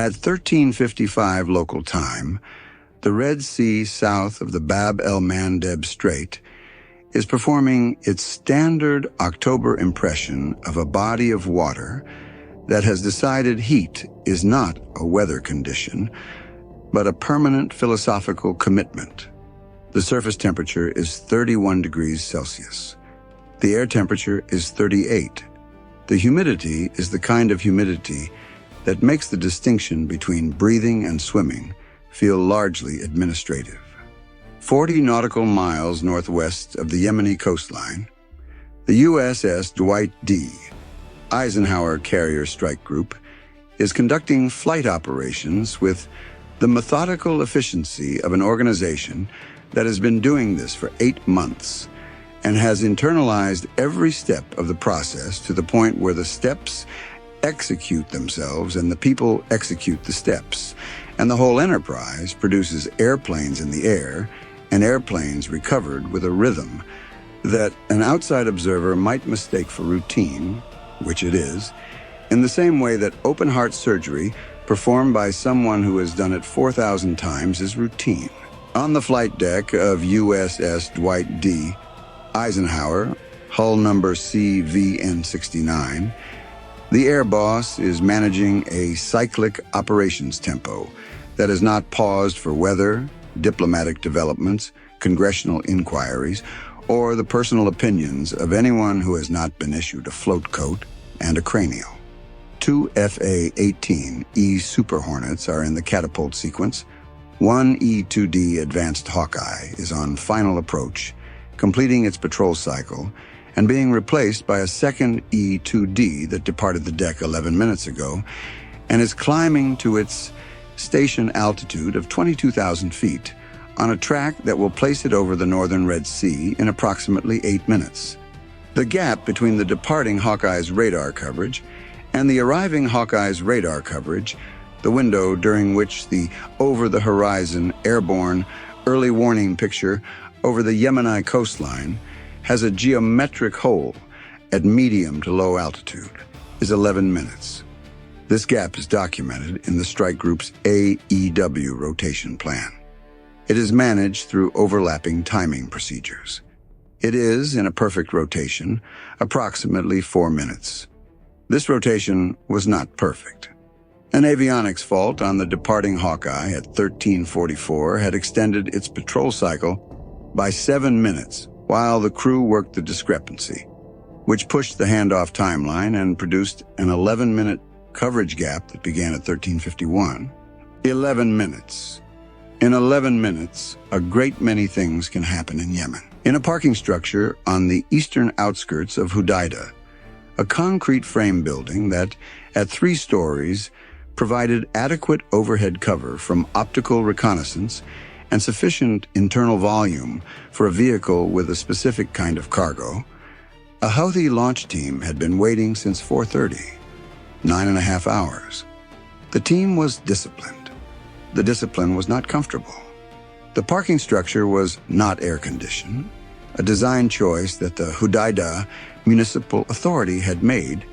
At 13:55 local time, the Red Sea south of the Bab el-Mandeb Strait is performing its standard October impression of a body of water that has decided heat is not a weather condition, but a permanent philosophical commitment. The surface temperature is 31 degrees Celsius. The air temperature is 38. The humidity is the kind of humidity that makes the distinction between breathing and swimming feel largely administrative. 40 nautical miles northwest of the Yemeni coastline, the USS Dwight D, Eisenhower Carrier Strike Group, is conducting flight operations with the methodical efficiency of an organization that has been doing this for 8 months and has internalized every step of the process to the point where the steps execute themselves and the people execute the steps, and the whole enterprise produces airplanes in the air and airplanes recovered with a rhythm that an outside observer might mistake for routine, which it is, in the same way that open-heart surgery performed by someone who has done it 4,000 times is routine. On the flight deck of USS Dwight D, Eisenhower, hull number CVN-69, the air boss is managing a cyclic operations tempo that is not paused for weather, diplomatic developments, congressional inquiries, or the personal opinions of anyone who has not been issued a float coat and a cranial. 2 F-A-18E Super Hornets are in the catapult sequence. 1 E-2D Advanced Hawkeye is on final approach, completing its patrol cycle and being replaced by a second E-2D that departed the deck 11 minutes ago and is climbing to its station altitude of 22,000 feet on a track that will place it over the northern Red Sea in approximately 8 minutes. The gap between the departing Hawkeye's radar coverage and the arriving Hawkeye's radar coverage, the window during which the over-the-horizon airborne early warning picture over the Yemeni coastline has a geometric hole at medium to low altitude, is 11 minutes. This gap is documented in the strike group's AEW rotation plan. It is managed through overlapping timing procedures. It is, in a perfect rotation, approximately 4 minutes. This rotation was not perfect. An avionics fault on the departing Hawkeye at 13:44 had extended its patrol cycle by 7 minutes while the crew worked the discrepancy, which pushed the handoff timeline and produced an 11-minute coverage gap that began at 13:51. 11 minutes. In 11 minutes, a great many things can happen in Yemen. In a parking structure on the eastern outskirts of Hudaydah, a concrete frame building that, at 3 stories, provided adequate overhead cover from optical reconnaissance and sufficient internal volume for a vehicle with a specific kind of cargo, a Houthi launch team had been waiting since 4:30, 9.5 hours. The team was disciplined. The discipline was not comfortable. The parking structure was not air-conditioned, a design choice that the Hudaydah Municipal Authority had made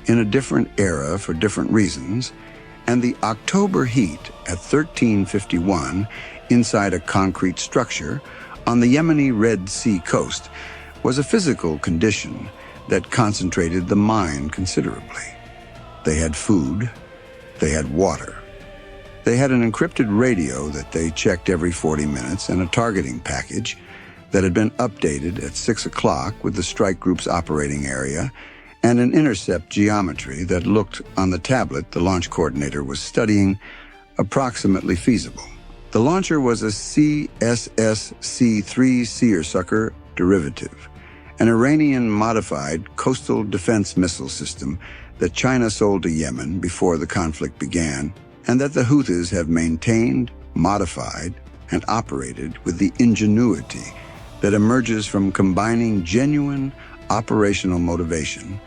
in a different era for different reasons, and the October heat at 13:51 inside a concrete structure on the Yemeni Red Sea coast was a physical condition that concentrated the mind considerably. They had food, they had water. They had an encrypted radio that they checked every 40 minutes and a targeting package that had been updated at 6 o'clock with the strike group's operating area and an intercept geometry that looked on the tablet the launch coordinator was studying approximately feasible. The launcher was a CSSC-3 Seersucker derivative, an Iranian-modified coastal defense missile system that China sold to Yemen before the conflict began, and that the Houthis have maintained, modified, and operated with the ingenuity that emerges from combining genuine operational motivation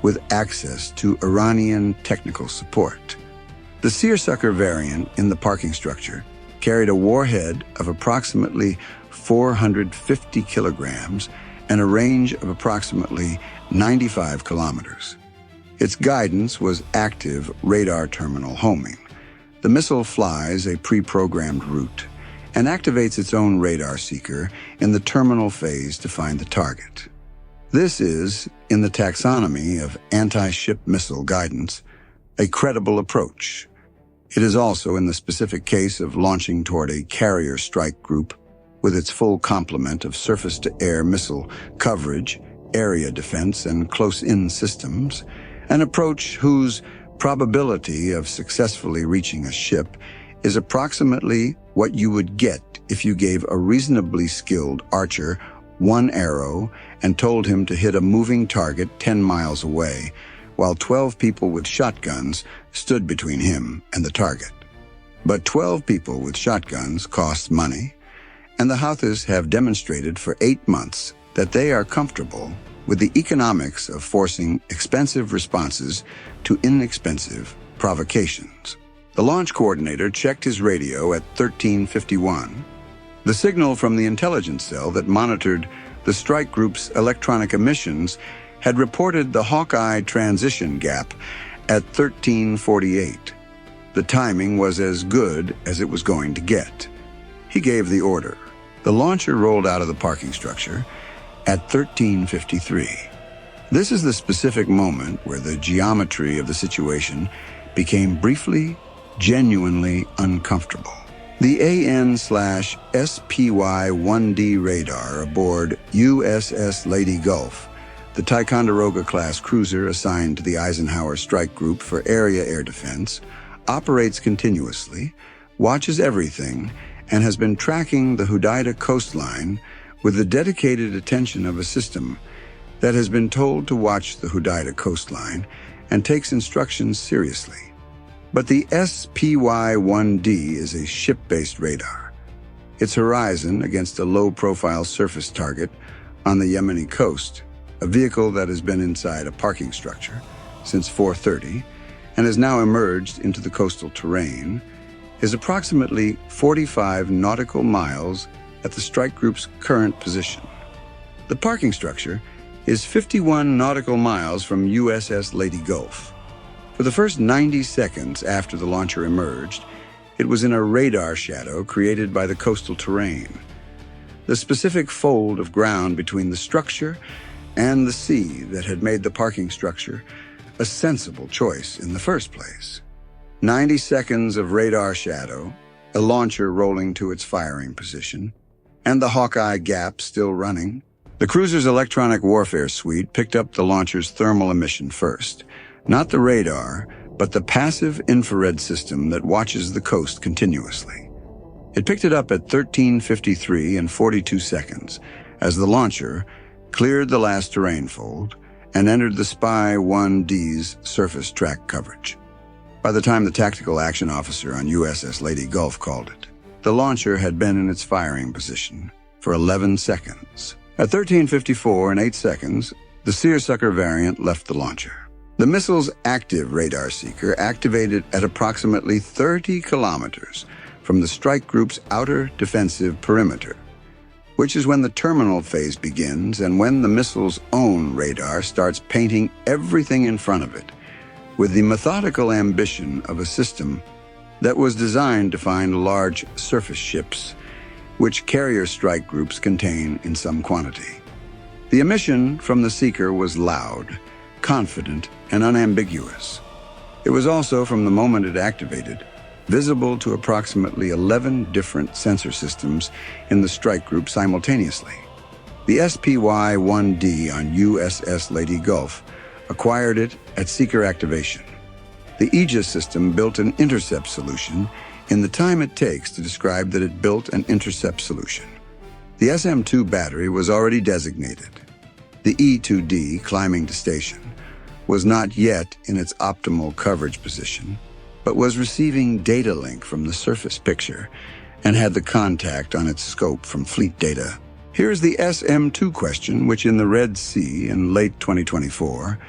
with access to Iranian technical support. The Seersucker-variant in the parking structure carried a warhead of approximately 450 kilograms and a range of approximately 95 kilometers. Its guidance was active radar terminal homing, The missile flies a pre-programmed route and activates its own radar seeker in the terminal phase to find the target. This is, in the taxonomy of anti-ship missile guidance, a credible approach. It is also in the specific case of launching toward a carrier strike group with its full complement of surface-to-air missile coverage, area defense, and close-in systems, an approach whose probability of successfully reaching a ship is approximately what you would get if you gave a reasonably skilled archer one arrow and told him to hit a moving target 10 miles away, while 12 people with shotguns stood between him and the target. But 12 people with shotguns costs money, and the Houthis have demonstrated for 8 months that they are comfortable with the economics of forcing expensive responses to inexpensive provocations. The launch coordinator checked his radio at 1351. The signal from the intelligence cell that monitored the strike group's electronic emissions had reported the Hawkeye transition gap at 1348. The timing was as good as it was going to get. He gave the order. The launcher rolled out of the parking structure at 1353. This is the specific moment where the geometry of the situation became briefly, genuinely uncomfortable. The AN/SPY-1D radar aboard USS Lady Gulf, the Ticonderoga-class cruiser assigned to the Eisenhower Strike Group for area air defense, operates continuously, watches everything, and has been tracking the Hudaydah coastline with the dedicated attention of a system that has been told to watch the Hudaydah coastline and takes instructions seriously. But the SPY-1D is a ship-based radar. Its horizon against a low-profile surface target on the Yemeni coast, a vehicle that has been inside a parking structure since 4:30 and has now emerged into the coastal terrain, is approximately 45 nautical miles at the strike group's current position. The parking structure is 51 nautical miles from USS Lady Gulf. For the first 90 seconds after the launcher emerged, it was in a radar shadow created by the coastal terrain. The specific fold of ground between the structure and the sea that had made the parking structure a sensible choice in the first place. 90 seconds of radar shadow, a launcher rolling to its firing position, and the Hawkeye gap still running. The cruiser's electronic warfare suite picked up the launcher's thermal emission first. Not the radar, but the passive infrared system that watches the coast continuously. It picked it up at 1353 and 42 seconds as the launcher cleared the last terrain fold and entered the SPY-1D's surface track coverage. By the time the tactical action officer on USS Lady Gulf called it, the launcher had been in its firing position for 11 seconds. At 1354 and 8 seconds, the Seersucker-variant left the launcher. The missile's active radar seeker activated at approximately 30 kilometers from the strike group's outer defensive perimeter, which is when the terminal phase begins and when the missile's own radar starts painting everything in front of it with the methodical ambition of a system that was designed to find large surface ships, which carrier strike groups contain in some quantity. The emission from the seeker was loud, confident, and unambiguous. It was also, from the moment it activated, visible to approximately 11 different sensor systems in the strike group simultaneously. The SPY-1D on USS Lady Gulf acquired it at seeker activation. The Aegis system built an intercept solution in the time it takes to describe that it built an intercept solution. The SM-2 battery was already designated. The E-2D, climbing to station, was not yet in its optimal coverage position, but was receiving data link from the surface picture and had the contact on its scope from fleet data. Here's the SM-2 question, which in the Red Sea in late 2024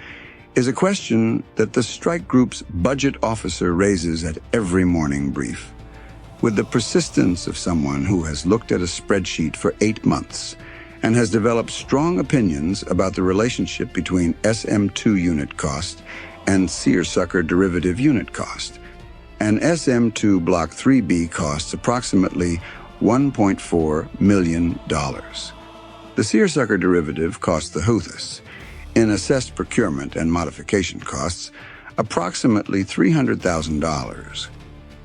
is a question that the strike group's budget officer raises at every morning brief, with the persistence of someone who has looked at a spreadsheet for 8 months and has developed strong opinions about the relationship between SM-2 unit cost and seersucker derivative unit cost. An SM-2 Block IIIB costs approximately $1.4 million. The seersucker derivative cost the Houthis, in assessed procurement and modification costs, approximately $300,000.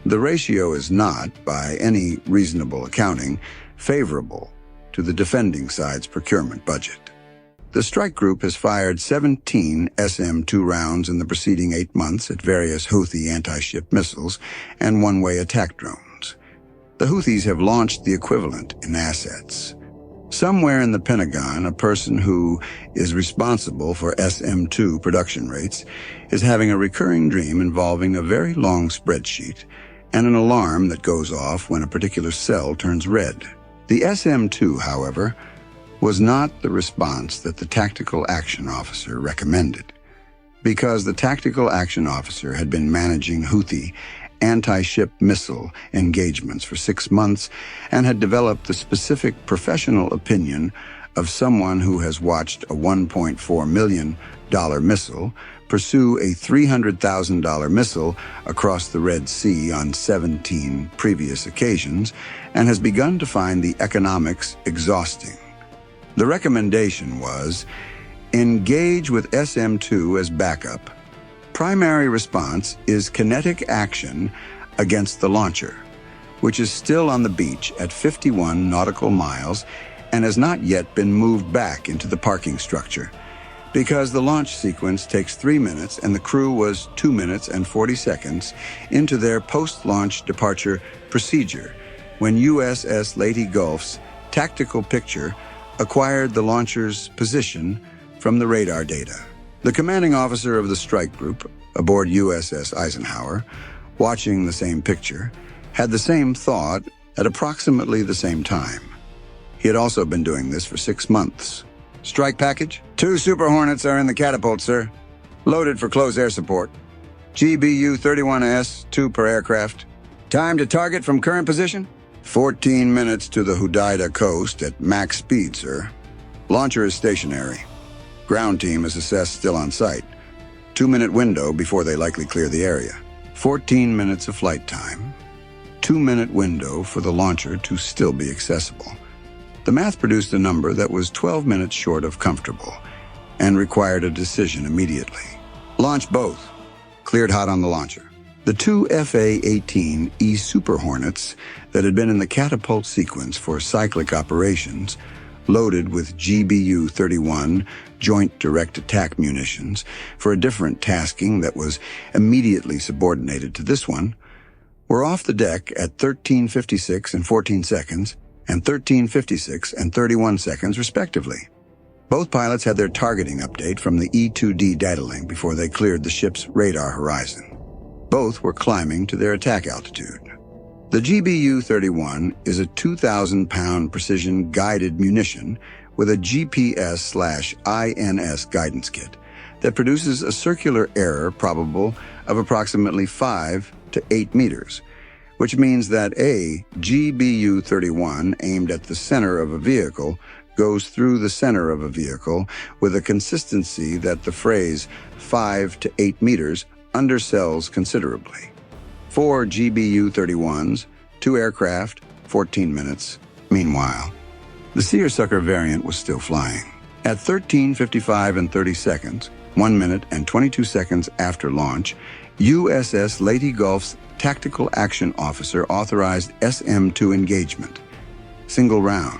The ratio is not, by any reasonable accounting, favorable to the defending side's procurement budget. The strike group has fired 17 SM-2 rounds in the preceding 8 months at various Houthi anti-ship missiles and one-way attack drones. The Houthis have launched the equivalent in assets. Somewhere in the Pentagon, a person who is responsible for SM-2 production rates is having a recurring dream involving a very long spreadsheet and an alarm that goes off when a particular cell turns red. The SM-2, however, was not the response that the tactical action officer recommended, because the tactical action officer had been managing Houthi anti-ship missile engagements for 6 months and had developed the specific professional opinion of someone who has watched a $1.4 million missile pursue a $300,000 missile across the Red Sea on 17 previous occasions and has begun to find the economics exhausting. The recommendation was, engage with SM-2 as backup. Primary response is kinetic action against the launcher, which is still on the beach at 51 nautical miles and has not yet been moved back into the parking structure, because the launch sequence takes 3 minutes and the crew was 2 minutes and 40 seconds into their post-launch departure procedure when USS Leyte Gulf's tactical picture acquired the launcher's position from the radar data. The commanding officer of the strike group aboard USS Eisenhower, watching the same picture, had the same thought at approximately the same time. He had also been doing this for 6 months. Strike package? 2 Super Hornets are in the catapult, sir. Loaded for close air support. GBU-31S, 2 per aircraft. Time to target from current position? 14 minutes to the Hudaydah coast at max speed, sir. Launcher is stationary. Ground team is assessed still on site. 2-minute window before they likely clear the area. 14 minutes of flight time. 2-minute window for the launcher to still be accessible. The math produced a number that was 12 minutes short of comfortable and required a decision immediately. Launch both. Cleared hot on the launcher. The 2 F-A-18E Super Hornets that had been in the catapult sequence for cyclic operations, loaded with GBU-31 Joint Direct Attack munitions for a different tasking that was immediately subordinated to this one, were off the deck at 13:56 and 14 seconds and 13:56 and 31 seconds respectively. Both pilots had their targeting update from the E-2D data link before they cleared the ship's radar horizon. Both were climbing to their attack altitude. The GBU-31 is a 2,000-pound precision-guided munition with a GPS/INS guidance kit that produces a circular error probable of approximately 5 to 8 meters, which means that a GBU-31 aimed at the center of a vehicle goes through the center of a vehicle with a consistency that the phrase 5 to 8 meters undersells considerably. 4 GBU-31s, 2 aircraft, 14 minutes. Meanwhile, the Seersucker-variant was still flying. At 13:55 and 30 seconds, 1 minute and 22 seconds after launch, USS Leyte Gulf's Tactical Action Officer authorized SM-2 engagement. Single round.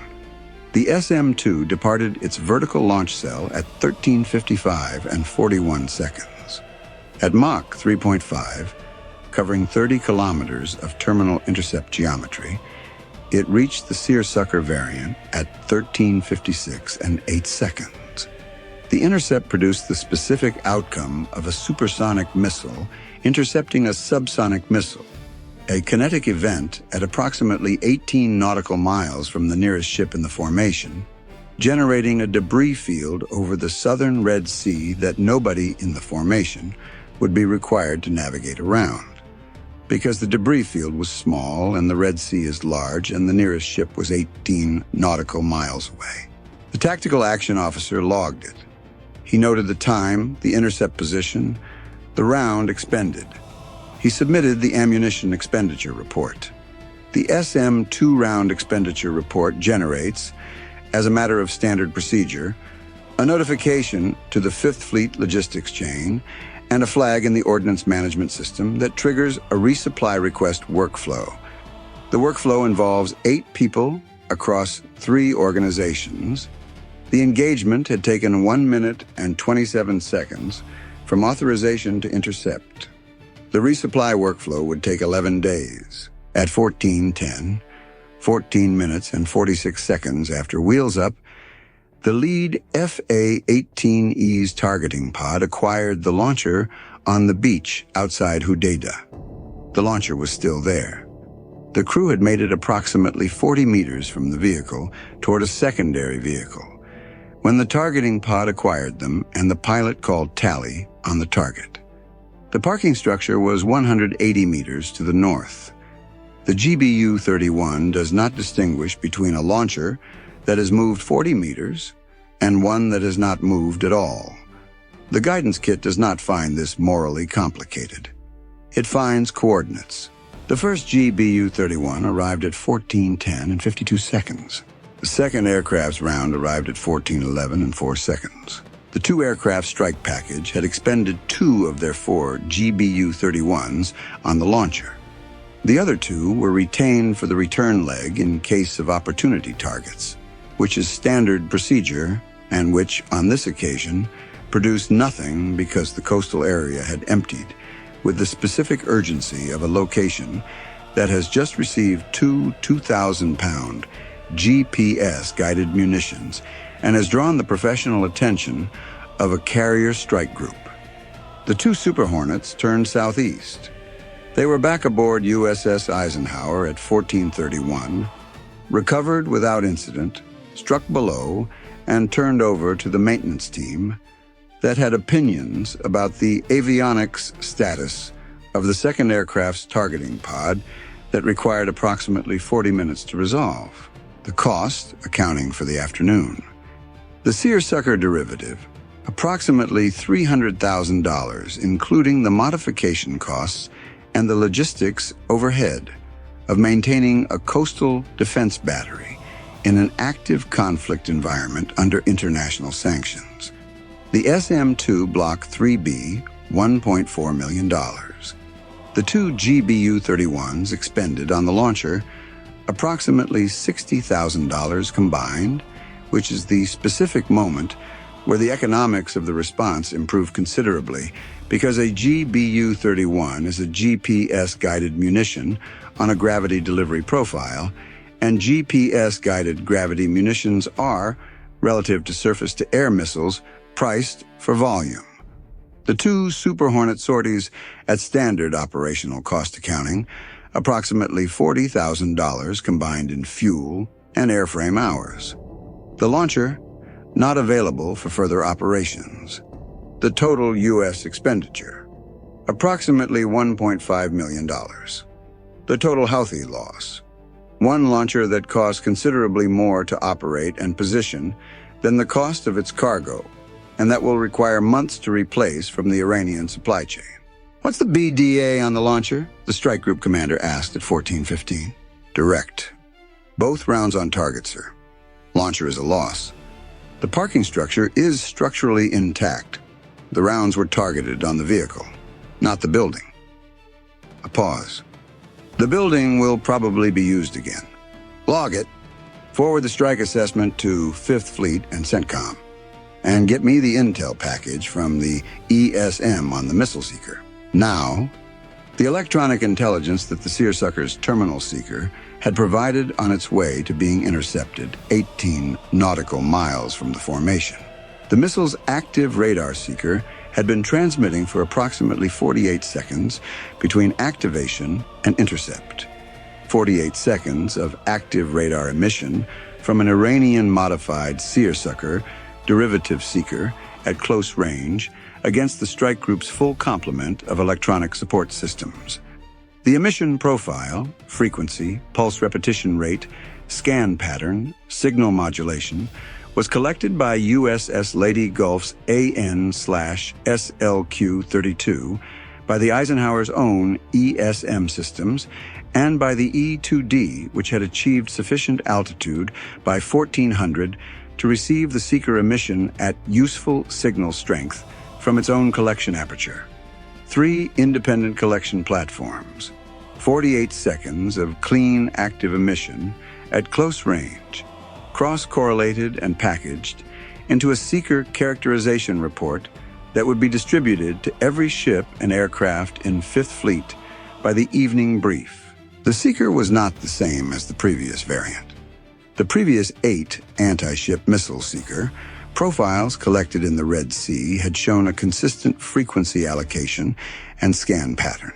The SM-2 departed its vertical launch cell at 13:55 and 41 seconds. At Mach 3.5, covering 30 kilometers of terminal intercept geometry, it reached the Seersucker-variant at 13:56 and 8 seconds. The intercept produced the specific outcome of a supersonic missile intercepting a subsonic missile, a kinetic event at approximately 18 nautical miles from the nearest ship in the formation, generating a debris field over the southern Red Sea that nobody in the formation would be required to navigate around, because the debris field was small and the Red Sea is large and the nearest ship was 18 nautical miles away. The tactical action officer logged it. He noted the time, the intercept position, the round expended. He submitted the ammunition expenditure report. The SM-2 round expenditure report generates, as a matter of standard procedure, a notification to the 5th Fleet logistics chain and a flag in the Ordnance Management System that triggers a resupply request workflow. The workflow involves 8 people across 3 organizations. The engagement had taken 1 minute and 27 seconds from authorization to intercept. The resupply workflow would take 11 days. At 14:10, 14 minutes and 46 seconds after wheels up, the lead FA-18E's targeting pod acquired the launcher on the beach outside Hudaydah. The launcher was still there. The crew had made it approximately 40 meters from the vehicle toward a secondary vehicle when the targeting pod acquired them and the pilot called tally on the target. The parking structure was 180 meters to the north. The GBU-31 does not distinguish between a launcher that has moved 40 meters and one that has not moved at all. The guidance kit does not find this morally complicated. It finds coordinates. The first GBU-31 arrived at 14:10 and 52 seconds. The second aircraft's round arrived at 14:11 and 4 seconds. The 2 aircraft strike package had expended 2 of their 4 GBU-31s on the launcher. The other 2 were retained for the return leg in case of opportunity targets, which is standard procedure and which, on this occasion, produced nothing because the coastal area had emptied with the specific urgency of a location that has just received 2 2,000-pound GPS-guided munitions and has drawn the professional attention of a carrier strike group. The 2 Super Hornets turned southeast. They were back aboard USS Eisenhower at 14:31, recovered without incident, struck below, and turned over to the maintenance team that had opinions about the avionics status of the second aircraft's targeting pod that required approximately 40 minutes to resolve, the cost accounting for the afternoon. The Seersucker derivative, approximately $300,000, including the modification costs and the logistics overhead of maintaining a coastal defense battery in an active conflict environment under international sanctions. The SM-2 Block IIIB, $1.4 million. The 2 GBU-31s expended on the launcher, approximately $60,000 combined, which is the specific moment where the economics of the response improve considerably because a GBU-31 is a GPS-guided munition on a gravity delivery profile, and GPS-guided gravity munitions are, relative to surface-to-air missiles, priced for volume. The 2 Super Hornet sorties at standard operational cost accounting, approximately $40,000 combined in fuel and airframe hours. The launcher, not available for further operations. The total U.S. expenditure, approximately $1.5 million. The total Houthi loss, 1 launcher that cost considerably more to operate and position than the cost of its cargo, and that will require months to replace from the Iranian supply chain. What's the BDA on the launcher? The strike group commander asked at 14:15. Direct. Both rounds on target, sir. Launcher is a loss. The parking structure is structurally intact. The rounds were targeted on the vehicle, not the building. A pause. The building will probably be used again. Log it. Forward the strike assessment to 5th Fleet and CENTCOM. And get me the intel package from the ESM on the missile seeker. Now, the electronic intelligence that the Seersucker's terminal seeker had provided on its way to being intercepted 18 nautical miles from the formation. The missile's active radar seeker had been transmitting for approximately 48 seconds between activation and intercept. 48 seconds of active radar emission from an Iranian-modified Seersucker derivative seeker at close range against the strike group's full complement of electronic support systems. The emission profile, frequency, pulse repetition rate, scan pattern, signal modulation, was collected by USS Lady Gulf's AN/SLQ-32 by the Eisenhower's own ESM systems, and by the E-2D, which had achieved sufficient altitude by 1400 to receive the seeker emission at useful signal strength from its own collection aperture. 3 independent collection platforms, 48 seconds of clean active emission at close range, cross-correlated and packaged into a seeker characterization report that would be distributed to every ship and aircraft in Fifth Fleet by the evening brief. The seeker was not the same as the previous variant. The previous 8 anti-ship missile seeker profiles collected in the Red Sea had shown a consistent frequency allocation and scan pattern.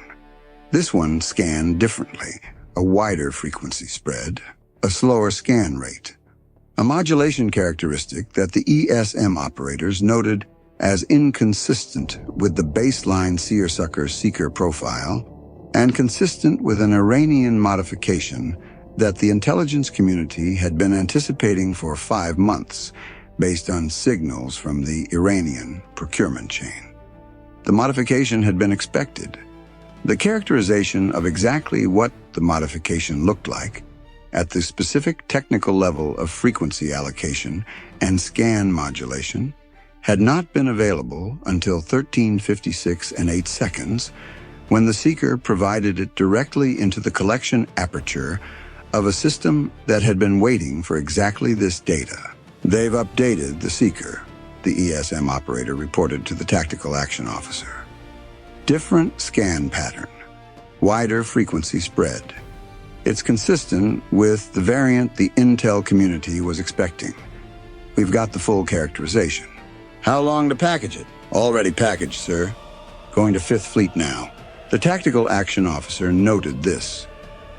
This one scanned differently, a wider frequency spread, a slower scan rate, a modulation characteristic that the ESM operators noted as inconsistent with the baseline seersucker seeker profile and consistent with an Iranian modification that the intelligence community had been anticipating for 5 months based on signals from the Iranian procurement chain. The modification had been expected. The characterization of exactly what the modification looked like at the specific technical level of frequency allocation and scan modulation had not been available until 1356 and 8 seconds, when the seeker provided it directly into the collection aperture of a system that had been waiting for exactly this data. "They've updated the seeker," the ESM operator reported to the tactical action officer. "Different scan pattern, wider frequency spread. It's consistent with the variant the intel community was expecting. We've got the full characterization." "How long to package it?" "Already packaged, sir. Going to Fifth Fleet now." The tactical action officer noted this.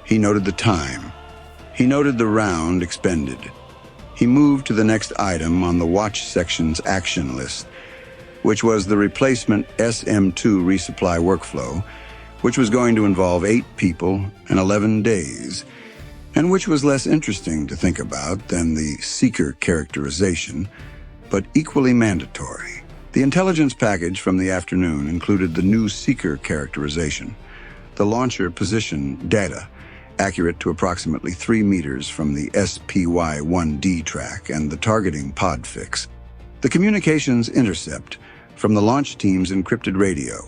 He noted the time. He noted the round expended. He moved to the next item on the watch section's action list, which was the replacement SM-2 resupply workflow, which was going to involve 8 people and 11 days, and which was less interesting to think about than the seeker characterization, but equally mandatory. The intelligence package from the afternoon included the new seeker characterization, the launcher position data, accurate to approximately 3 meters from the SPY-1D track, and the targeting pod fix, the communications intercept from the launch team's encrypted radio,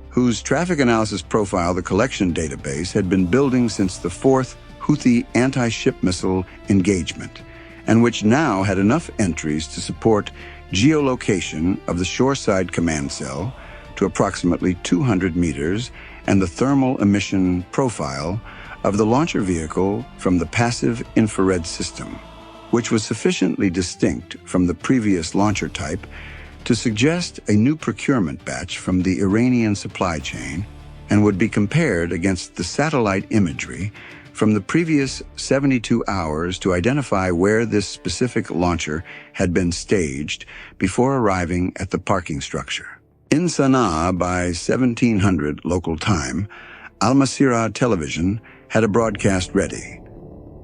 whose traffic analysis profile the collection database had been building since the 4th Houthi anti-ship missile engagement, and which now had enough entries to support geolocation of the shoreside command cell to approximately 200 meters and the thermal emission profile of the launcher vehicle from the passive infrared system, which was sufficiently distinct from the previous launcher type to suggest a new procurement batch from the Iranian supply chain and would be compared against the satellite imagery from the previous 72 hours to identify where this specific launcher had been staged before arriving at the parking structure. In Sana'a by 1700 local time, Al-Masirah television had a broadcast ready.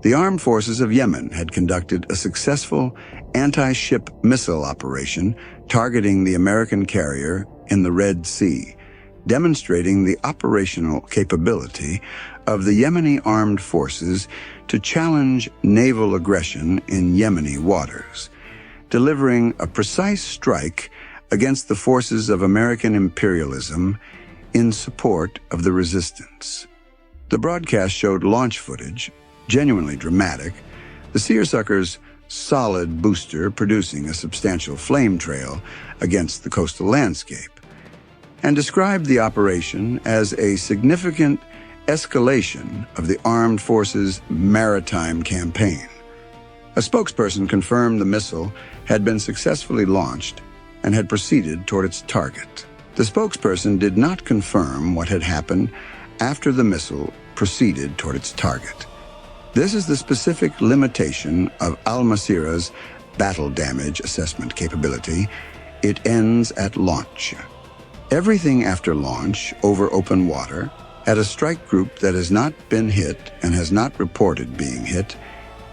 The armed forces of Yemen had conducted a successful anti-ship missile operation targeting the American carrier in the Red Sea, demonstrating the operational capability of the Yemeni armed forces to challenge naval aggression in Yemeni waters, delivering a precise strike against the forces of American imperialism in support of the resistance. The broadcast showed launch footage, genuinely dramatic, the Seersucker's solid booster producing a substantial flame trail against the coastal landscape, and described the operation as a significant escalation of the armed forces' maritime campaign. A spokesperson confirmed the missile had been successfully launched and had proceeded toward its target. The spokesperson did not confirm what had happened after the missile proceeded toward its target. This is the specific limitation of Al-Masirah's battle damage assessment capability. It ends at launch. Everything after launch over open water at a strike group that has not been hit and has not reported being hit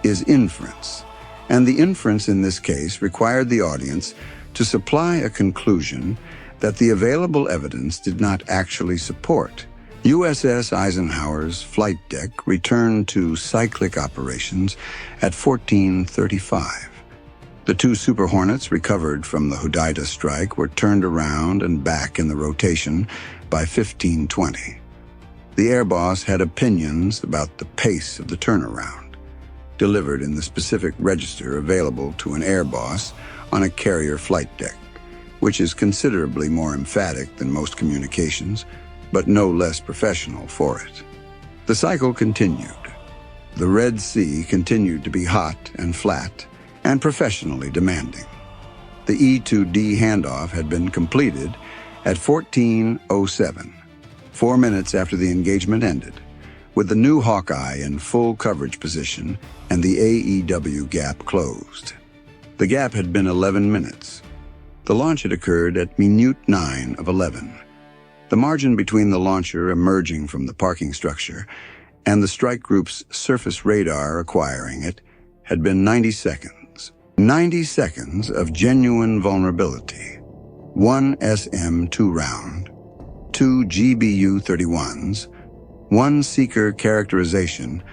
is inference. And the inference in this case required the audience to supply a conclusion that the available evidence did not actually support. USS Eisenhower's flight deck returned to cyclic operations at 14:35. The two Super Hornets recovered from the Hudaydah strike were turned around and back in the rotation by 15:20. The air boss had opinions about the pace of the turnaround, delivered in the specific register available to an air boss on a carrier flight deck, which is considerably more emphatic than most communications, but no less professional for it. The cycle continued. The Red Sea continued to be hot and flat and professionally demanding. The E-2D handoff had been completed at 14:07, 4 minutes after the engagement ended, with the new Hawkeye in full coverage position and the AEW gap closed. The gap had been 11 minutes. The launch had occurred at minute 9 of 11. The margin between the launcher emerging from the parking structure and the strike group's surface radar acquiring it had been 90 seconds. 90 seconds of genuine vulnerability. 1 SM-2 round, 2 GBU-31s, 1 seeker characterization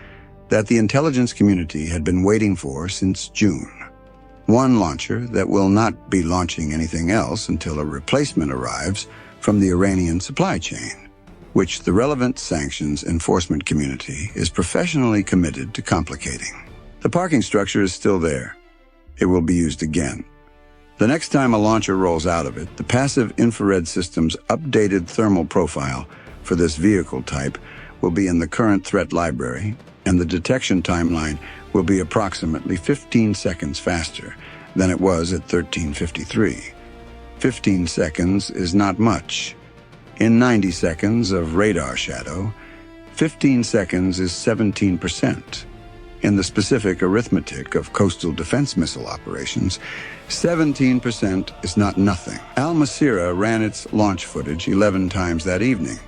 that the intelligence community had been waiting for since June. 1 launcher that will not be launching anything else until a replacement arrives from the Iranian supply chain, which the relevant sanctions enforcement community is professionally committed to complicating. The parking structure is still there. It will be used again. The next time a launcher rolls out of it, the passive infrared system's updated thermal profile for this vehicle type will be in the current threat library, and the detection timeline will be approximately 15 seconds faster than it was at 13:53. 15 seconds is not much. In 90 seconds of radar shadow, 15 seconds is 17%. In the specific arithmetic of coastal defense missile operations, 17% is not nothing. Al-Masirah ran its launch footage 11 times that evening.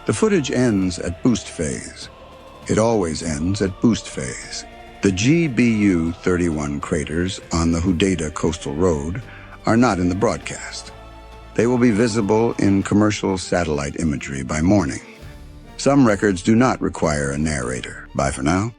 The footage ends at boost phase. It always ends at boost phase. The GBU-31 craters on the Hudaydah coastal road are not in the broadcast. They will be visible in commercial satellite imagery by morning. Some records do not require a narrator. Bye for now.